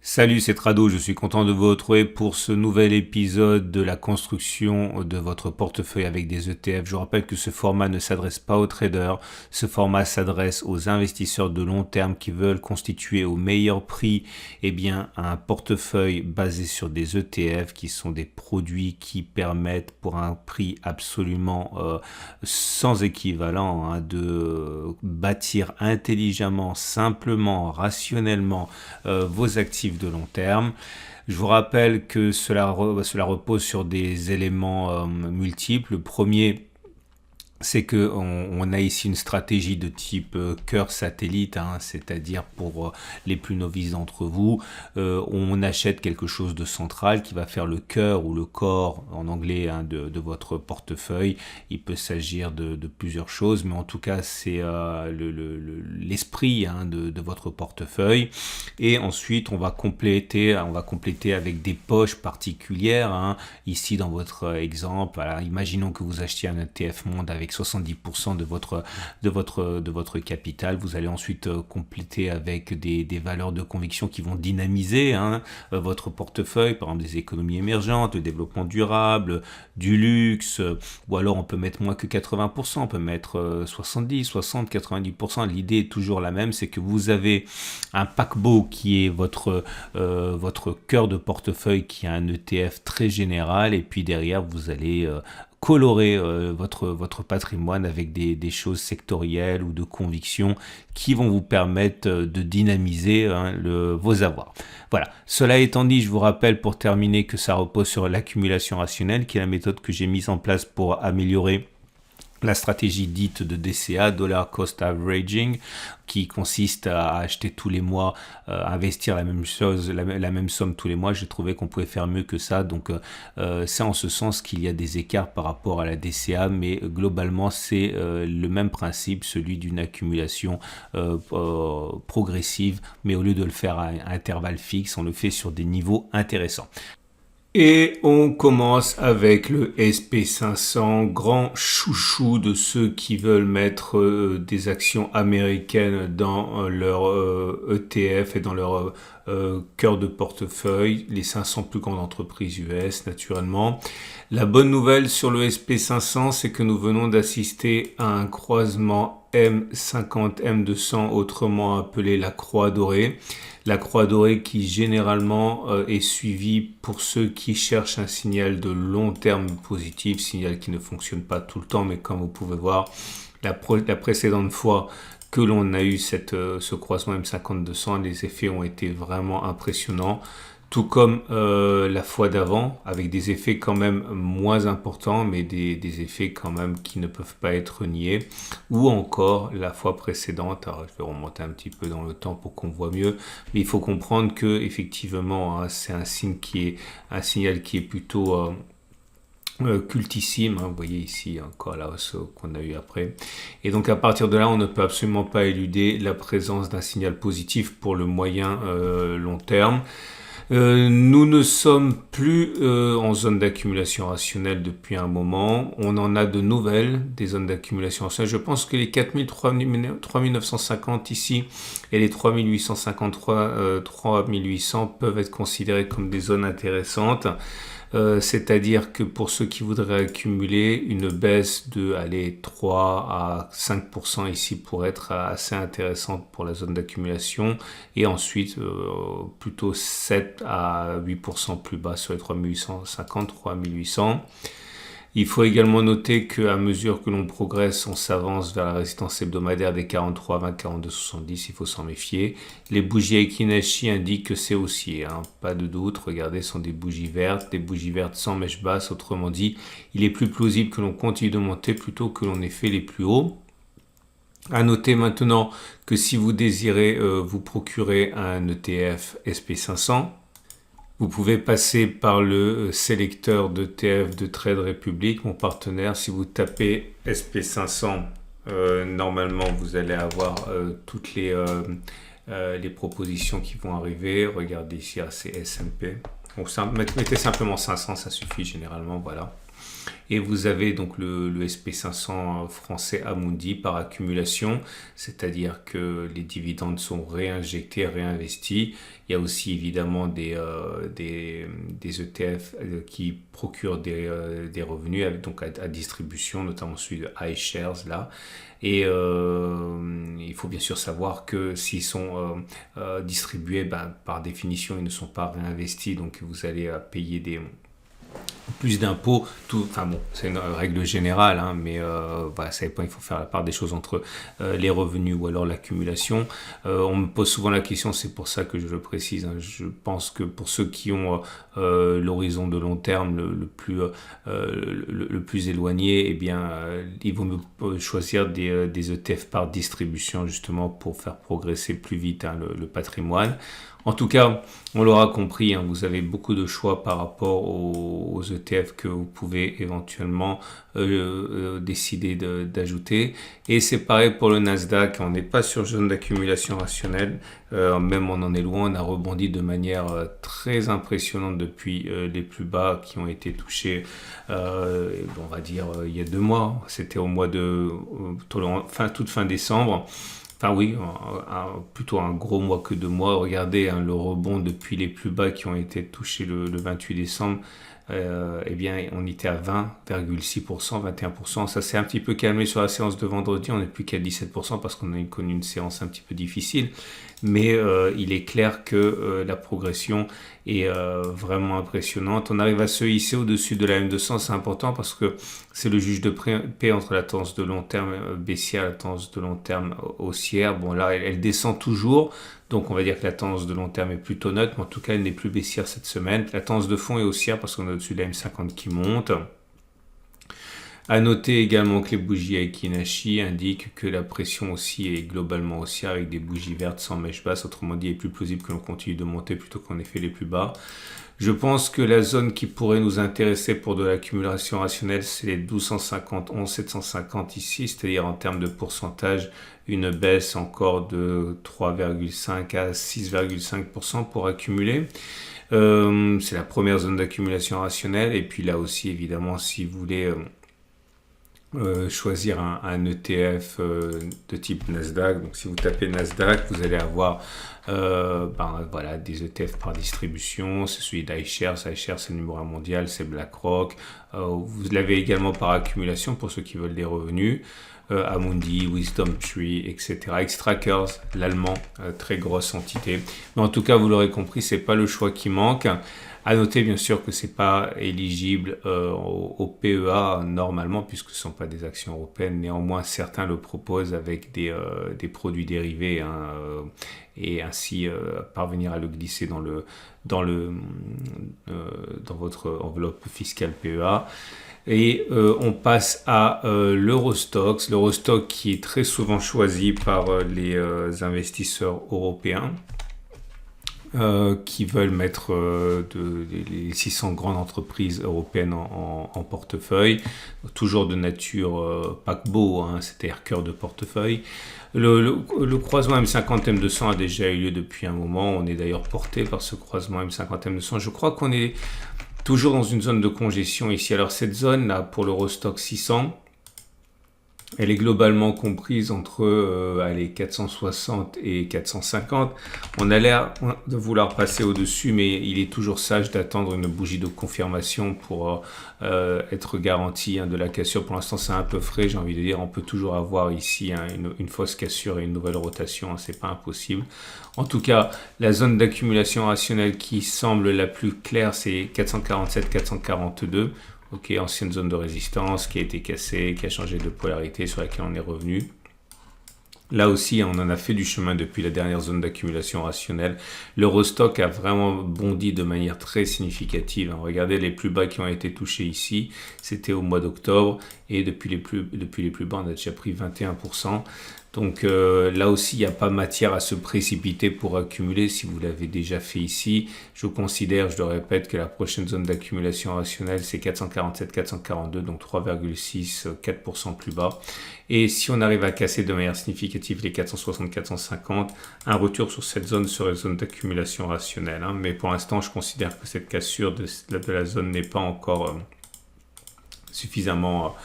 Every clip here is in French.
Salut, c'est Trado, je suis content de vous retrouver pour ce nouvel épisode de la construction de votre portefeuille avec des ETF. Je vous rappelle que ce format ne s'adresse pas aux traders, ce format s'adresse aux investisseurs de long terme qui veulent constituer au meilleur prix un portefeuille basé sur des ETF qui sont des produits qui permettent pour un prix absolument sans équivalent de bâtir intelligemment, simplement, rationnellement vos actifs de long terme. Je vous rappelle que cela repose sur des éléments multiples. Le premier, c'est que on a ici une stratégie de type cœur satellite, c'est-à-dire pour les plus novices d'entre vous, on achète quelque chose de central qui va faire le cœur ou le corps en anglais de votre portefeuille. Il peut s'agir de plusieurs choses, mais en tout cas c'est l'esprit de votre portefeuille. Et ensuite on va compléter avec des poches particulières. Ici dans votre exemple, alors, imaginons que vous achetiez un ETF monde avec 70% de votre capital. Vous allez ensuite compléter avec des valeurs de conviction qui vont dynamiser votre portefeuille, par exemple des économies émergentes, le développement durable, du luxe, ou alors on peut mettre moins que 80%, on peut mettre 70, 60, 90%. L'idée est toujours la même, c'est que vous avez un paquebot qui est votre cœur de portefeuille, qui a un ETF très général, et puis derrière vous allez colorer votre patrimoine avec des choses sectorielles ou de conviction qui vont vous permettre de dynamiser vos avoirs. Voilà. Cela étant dit, je vous rappelle pour terminer que ça repose sur l'accumulation rationnelle, qui est la méthode que j'ai mise en place pour améliorer la stratégie dite de DCA, Dollar Cost Averaging, qui consiste à acheter tous les mois, investir la même chose, la même somme tous les mois. J'ai trouvé qu'on pouvait faire mieux que ça, donc c'est en ce sens qu'il y a des écarts par rapport à la DCA, mais globalement c'est le même principe, celui d'une accumulation progressive, mais au lieu de le faire à intervalles fixes, on le fait sur des niveaux intéressants. Et on commence avec le SP500, grand chouchou de ceux qui veulent mettre des actions américaines dans leur ETF et dans leur cœur de portefeuille, les 500 plus grandes entreprises US naturellement. La bonne nouvelle sur le SP500, c'est que nous venons d'assister à un croisement M50-M200, autrement appelé la croix dorée. La croix dorée qui généralement est suivie pour ceux qui cherchent un signal de long terme positif, signal qui ne fonctionne pas tout le temps, mais comme vous pouvez voir, la précédente fois que l'on a eu ce croisement M50-200, les effets ont été vraiment impressionnants. Tout comme la fois d'avant, avec des effets quand même moins importants, mais des effets quand même qui ne peuvent pas être niés. Ou encore la fois précédente, alors je vais remonter un petit peu dans le temps pour qu'on voit mieux, mais il faut comprendre que effectivement, c'est un signal qui est plutôt cultissime, vous voyez ici encore la hausse qu'on a eu après, et donc à partir de là on ne peut absolument pas éluder la présence d'un signal positif pour le moyen long terme. Nous ne sommes plus en zone d'accumulation rationnelle depuis un moment. On en a de nouvelles, des zones d'accumulation rationnelle. Je pense que les 4000, 3950 ici et les 3853, 3800 peuvent être considérés comme des zones intéressantes. C'est-à-dire que pour ceux qui voudraient accumuler, une baisse de 3 à 5% ici pourrait être assez intéressante pour la zone d'accumulation, et ensuite plutôt 7 à 8% plus bas sur les 3850, 3800. Il faut également noter qu'à mesure que l'on progresse, on s'avance vers la résistance hebdomadaire des 43, 20, 42, 70. Il faut s'en méfier. Les bougies Aiki-Nashi indiquent que c'est haussier, pas de doute. Regardez, ce sont des bougies vertes sans mèche basse. Autrement dit, il est plus plausible que l'on continue de monter plutôt que l'on ait fait les plus hauts. À noter maintenant que si vous désirez vous procurer un ETF SP500, vous pouvez passer par le sélecteur d'ETF de Trade Republic, mon partenaire. Si vous tapez SP500, normalement vous allez avoir toutes les propositions qui vont arriver. Regardez ici, c'est S&P. Donc, mettez simplement 500, ça suffit généralement, voilà. Et vous avez donc le SP500 français Amundi par accumulation, c'est-à-dire que les dividendes sont réinjectés, réinvestis. Il y a aussi évidemment des ETF qui procurent des revenus donc à distribution, notamment celui de iShares là. Et il faut bien sûr savoir que s'ils sont distribués, par définition, ils ne sont pas réinvestis, donc vous allez payer plus d'impôts, enfin bon, c'est une règle générale, hein, mais voilà, ça dépend, il faut faire la part des choses entre les revenus ou alors l'accumulation. On me pose souvent la question, c'est pour ça que je le précise, hein, je pense que pour ceux qui ont l'horizon de long terme le plus éloigné, eh bien, il vaut mieux choisir des ETF par distribution justement pour faire progresser plus vite, hein, le patrimoine. En tout cas, on l'aura compris, hein, vous avez beaucoup de choix par rapport aux ETF que vous pouvez éventuellement décider d'ajouter. Et c'est pareil pour le Nasdaq, on n'est pas sur zone d'accumulation rationnelle, même on en est loin, on a rebondi de manière très impressionnante depuis les plus bas qui ont été touchés, on va dire il y a 2 mois, c'était au mois de toute fin décembre. Enfin oui, plutôt un gros mois que 2 mois. Regardez, hein, le rebond depuis les plus bas qui ont été touchés le 28 décembre. Eh bien, on était à 20,6%, 21%. Ça s'est un petit peu calmé sur la séance de vendredi. On n'est plus qu'à 17% parce qu'on a connu une séance un petit peu difficile. Mais il est clair que la progression est vraiment impressionnante. On arrive à se hisser au-dessus de la M200. C'est important parce que c'est le juge de paix entre la tendance de long terme baissière et la tendance de long terme haussière. Bon, là, elle descend toujours. Donc, on va dire que la tendance de long terme est plutôt neutre. Mais en tout cas, elle n'est plus baissière cette semaine. La tendance de fond est haussière parce qu'on est au-dessus de la M50 qui monte. À noter également que les bougies Aiki Nashi indiquent que la pression aussi est globalement haussière avec des bougies vertes sans mèche basse. Autrement dit, il est plus plausible que l'on continue de monter plutôt qu'en effet les plus bas. Je pense que la zone qui pourrait nous intéresser pour de l'accumulation rationnelle, c'est les 1250, 11750 ici, c'est-à-dire en termes de pourcentage, une baisse encore de 3,5 à 6,5% pour accumuler. C'est la première zone d'accumulation rationnelle. Et puis là aussi, évidemment, si vous voulez choisir un ETF de type Nasdaq. Donc si vous tapez Nasdaq, vous allez avoir voilà, des ETF par distribution. C'est celui d'iShares. iShares, c'est le numéro 1 mondial, c'est BlackRock. Vous l'avez également par accumulation pour ceux qui veulent des revenus. Amundi, WisdomTree, etc. Xtrackers, l'allemand, très grosse entité. Mais en tout cas, vous l'aurez compris, c'est pas le choix qui manque. À noter bien sûr que c'est pas éligible au PEA normalement puisque ce ne sont pas des actions européennes. Néanmoins, certains le proposent avec des produits dérivés, hein, et ainsi parvenir à le glisser dans votre enveloppe fiscale PEA. Et on passe à l'Eurostoxx. L'Eurostoxx qui est très souvent choisi par les investisseurs européens. Qui veulent mettre les 600 grandes entreprises européennes en portefeuille, toujours de nature paquebot, hein, c'est-à-dire cœur de portefeuille. Le croisement M50 M200 a déjà eu lieu depuis un moment, on est d'ailleurs porté par ce croisement M50 M200. Je crois qu'on est toujours dans une zone de congestion ici. Alors cette zone là pour l'Eurostoxx 600, elle est globalement comprise entre 460 et 450. On a l'air de vouloir passer au-dessus, mais il est toujours sage d'attendre une bougie de confirmation pour être garanti, hein, de la cassure. Pour l'instant, c'est un peu frais, j'ai envie de dire. On peut toujours avoir ici, hein, une fausse cassure et une nouvelle rotation. Hein, c'est pas impossible. En tout cas, la zone d'accumulation rationnelle qui semble la plus claire, c'est 447-442. Ok, ancienne zone de résistance qui a été cassée, qui a changé de polarité, sur laquelle on est revenu. Là aussi, on en a fait du chemin depuis la dernière zone d'accumulation rationnelle. L'Eurostoxx a vraiment bondi de manière très significative. Regardez les plus bas qui ont été touchés ici, c'était au mois d'octobre. Et depuis les plus bas, on a déjà pris 21%. Donc là aussi, il n'y a pas matière à se précipiter pour accumuler si vous l'avez déjà fait ici. Je considère, je le répète, que la prochaine zone d'accumulation rationnelle, c'est 447-442, donc 3,6, 4% plus bas. Et si on arrive à casser de manière significative les 460-450, un retour sur cette zone serait une zone d'accumulation rationnelle. Hein. Mais pour l'instant, je considère que cette cassure de la zone n'est pas encore suffisamment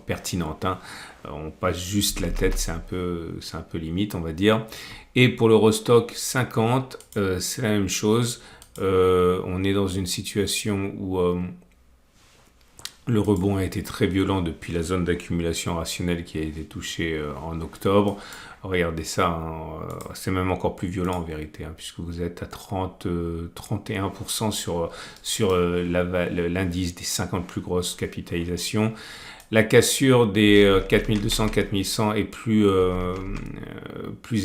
pertinente, hein. On passe juste la tête, c'est un peu limite, on va dire. Et pour l'Eurostock 50, c'est la même chose. On est dans une situation où le rebond a été très violent depuis la zone d'accumulation rationnelle qui a été touchée en octobre. Regardez ça, hein, c'est même encore plus violent en vérité, hein, puisque vous êtes à 31% sur l'indice des 50 plus grosses capitalisations. La cassure des 4200, 4100 est plus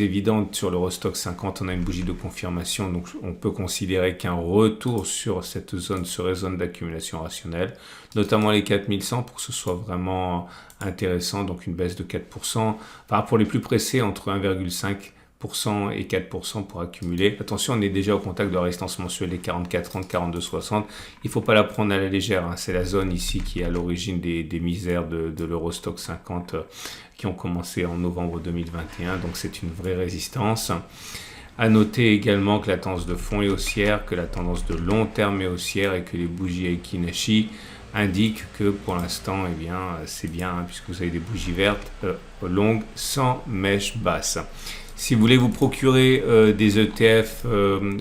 évidente sur l'Eurostock 50. On a une bougie de confirmation, donc on peut considérer qu'un retour sur cette zone serait zone d'accumulation rationnelle, notamment les 4100 pour que ce soit vraiment intéressant, donc une baisse de 4%. Enfin, pour les plus pressés, entre 1,5% et 4% pour accumuler. Attention, on est déjà au contact de la résistance mensuelle des 44,30, 42,60. Il ne faut pas la prendre à la légère, hein. C'est la zone ici qui est à l'origine des misères de l'Eurostock 50 qui ont commencé en novembre 2021. Donc c'est une vraie résistance. À noter également que la tendance de fond est haussière, que la tendance de long terme est haussière et que les bougies Aiki-Nashi indiquent que pour l'instant, eh bien, c'est bien, hein, puisque vous avez des bougies vertes longues sans mèche basse. Si vous voulez vous procurer des ETF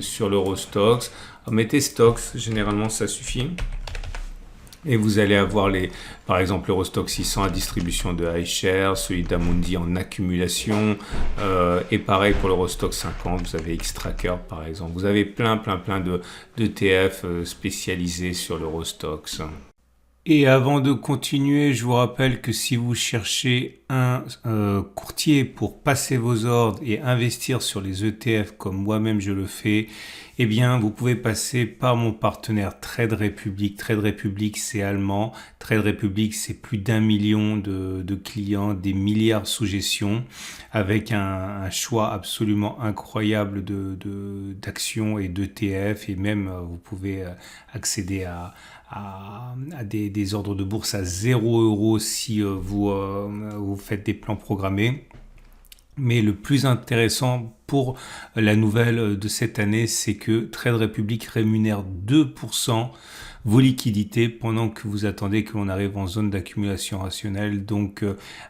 sur l'Eurostoxx, mettez Stocks, généralement ça suffit. Et vous allez avoir par exemple l'Eurostoxx 600 à distribution de iShares, celui d'Amundi en accumulation. Et pareil pour l'Eurostoxx 50, vous avez Xtrackers par exemple. Vous avez plein d'ETF spécialisés sur l'Eurostoxx. Et avant de continuer, je vous rappelle que si vous cherchez un courtier pour passer vos ordres et investir sur les ETF comme moi-même je le fais, eh bien vous pouvez passer par mon partenaire Trade Republic. Trade Republic c'est allemand. Trade Republic c'est plus d'1 million de clients, des milliards sous gestion, avec un choix absolument incroyable d'actions et d'ETF, et même vous pouvez accéder à des ordres de bourse à 0 € si vous faites des plans programmés. Mais le plus intéressant pour la nouvelle de cette année, c'est que Trade Republic rémunère 2% vos liquidités pendant que vous attendez que l'on arrive en zone d'accumulation rationnelle. Donc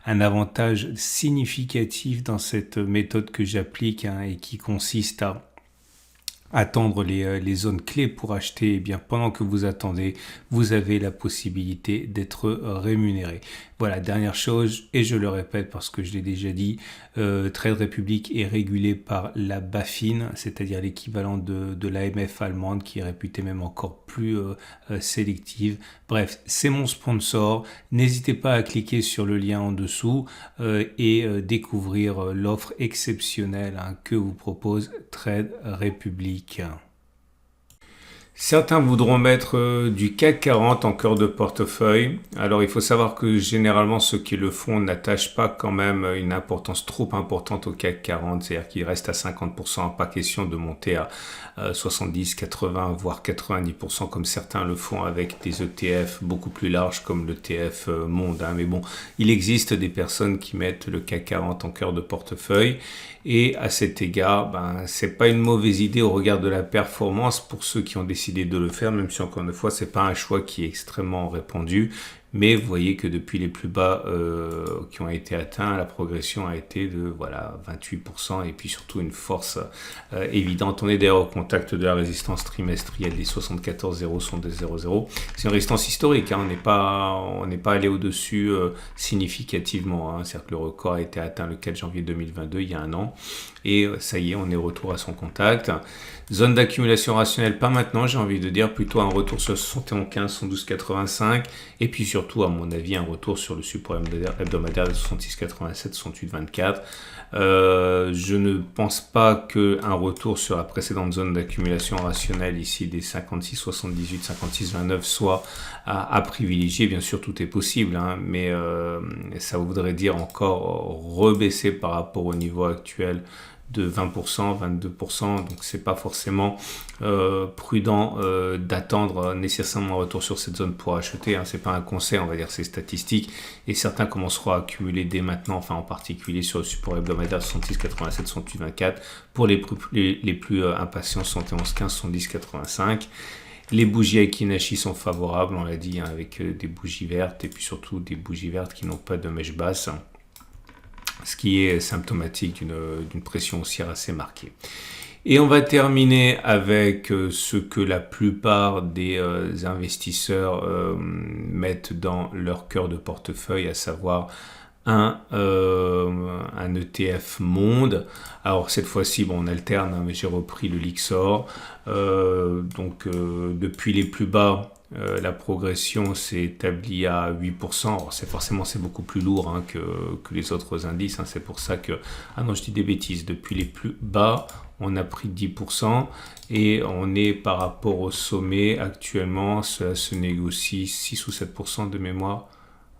un avantage significatif dans cette méthode que j'applique, hein, et qui consiste à attendre les zones clés pour acheter. Eh bien, pendant que vous attendez, vous avez la possibilité d'être rémunéré. Voilà, dernière chose, et je le répète parce que je l'ai déjà dit, Trade Republic est régulé par la BaFin, c'est-à-dire l'équivalent de l'AMF allemande, qui est réputée même encore plus sélective. Bref, c'est mon sponsor. N'hésitez pas à cliquer sur le lien en dessous et découvrir l'offre exceptionnelle, hein, que vous propose Trade Republic. Certains voudront mettre du CAC 40 en cœur de portefeuille. Alors il faut savoir que généralement ceux qui le font n'attachent pas quand même une importance trop importante au CAC 40, c'est-à-dire qu'il reste à 50%, pas question de monter à 70, 80, voire 90% comme certains le font avec des ETF beaucoup plus larges comme l'ETF Monde, hein. Mais bon, il existe des personnes qui mettent le CAC 40 en cœur de portefeuille, et à cet égard, c'est pas une mauvaise idée au regard de la performance pour ceux qui ont décidé de le faire, même si encore une fois c'est pas un choix qui est extrêmement répandu. Mais vous voyez que depuis les plus bas qui ont été atteints, la progression a été de 28%, et puis surtout une force évidente. On est d'ailleurs au contact de la résistance trimestrielle des 74,0, c'est une résistance historique, hein. On n'est pas allé au-dessus significativement, hein. C'est-à-dire que le record a été atteint le 4 janvier 2022, il y a un an, et ça y est, on est retour à son contact. Zone d'accumulation rationnelle, pas maintenant, j'ai envie de dire, plutôt un retour sur 71,15, 112,85, et puis surtout, à mon avis, un retour sur le support hebdomadaire de 66,87, 68,24. Je ne pense pas qu'un retour sur la précédente zone d'accumulation rationnelle, ici des 56,78, 56,29, soit à privilégier. Bien sûr, tout est possible, hein, mais ça voudrait dire encore rebaisser par rapport au niveau actuel de 20%, 22%, donc c'est pas forcément prudent d'attendre nécessairement un retour sur cette zone pour acheter, hein. C'est pas un conseil, on va dire, c'est statistique, et certains commenceront à accumuler dès maintenant, enfin en particulier sur le support hebdomadaire 66,87, 68,24, pour les plus impatients 71,15, 70,85. Les bougies Aiki-Nashi sont favorables, on l'a dit, hein, avec des bougies vertes et puis surtout des bougies vertes qui n'ont pas de mèche basse, ce qui est symptomatique d'une pression haussière assez marquée. Et on va terminer avec ce que la plupart des investisseurs mettent dans leur cœur de portefeuille, à savoir un ETF monde. Alors cette fois-ci, bon, on alterne, hein, mais j'ai repris le Lyxor. Depuis les plus bas, la progression s'est établie à 8%. Alors c'est beaucoup plus lourd, hein, que les autres indices. Hein. C'est pour ça que... Ah non, je dis des bêtises. Depuis les plus bas, on a pris 10% et on est par rapport au sommet actuellement, ça se négocie 6 ou 7% de mémoire.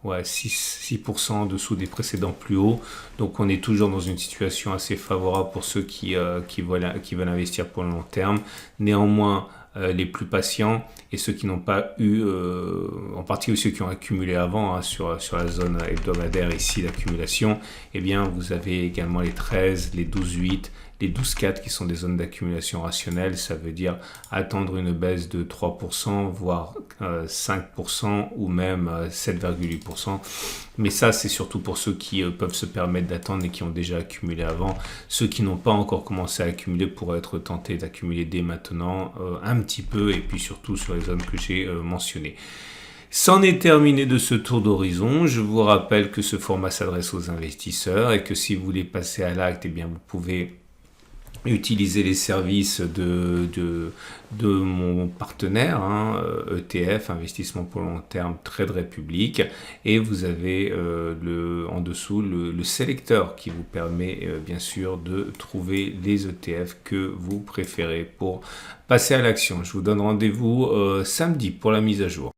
Ouais, 6% en dessous des précédents plus hauts. Donc on est toujours dans une situation assez favorable pour ceux qui veulent investir pour le long terme. Néanmoins, les plus patients et ceux qui n'ont pas eu, en particulier ceux qui ont accumulé avant, hein, sur la zone hebdomadaire ici d'accumulation, eh bien vous avez également les 13, les 12,8, les 12,4 qui sont des zones d'accumulation rationnelle. Ça veut dire attendre une baisse de 3%, voire 5% ou même 7,8%. Mais ça, c'est surtout pour ceux qui peuvent se permettre d'attendre et qui ont déjà accumulé avant. Ceux qui n'ont pas encore commencé à accumuler pourraient être tentés d'accumuler dès maintenant un petit peu, et puis surtout sur les zones que j'ai mentionnées. C'en est terminé de ce tour d'horizon. Je vous rappelle que ce format s'adresse aux investisseurs et que si vous voulez passer à l'acte, eh bien vous pouvez utiliser les services de mon partenaire, hein, ETF, Investissement pour le long terme, Trade Republic, et vous avez en dessous le sélecteur qui vous permet bien sûr de trouver les ETF que vous préférez pour passer à l'action. Je vous donne rendez-vous samedi pour la mise à jour.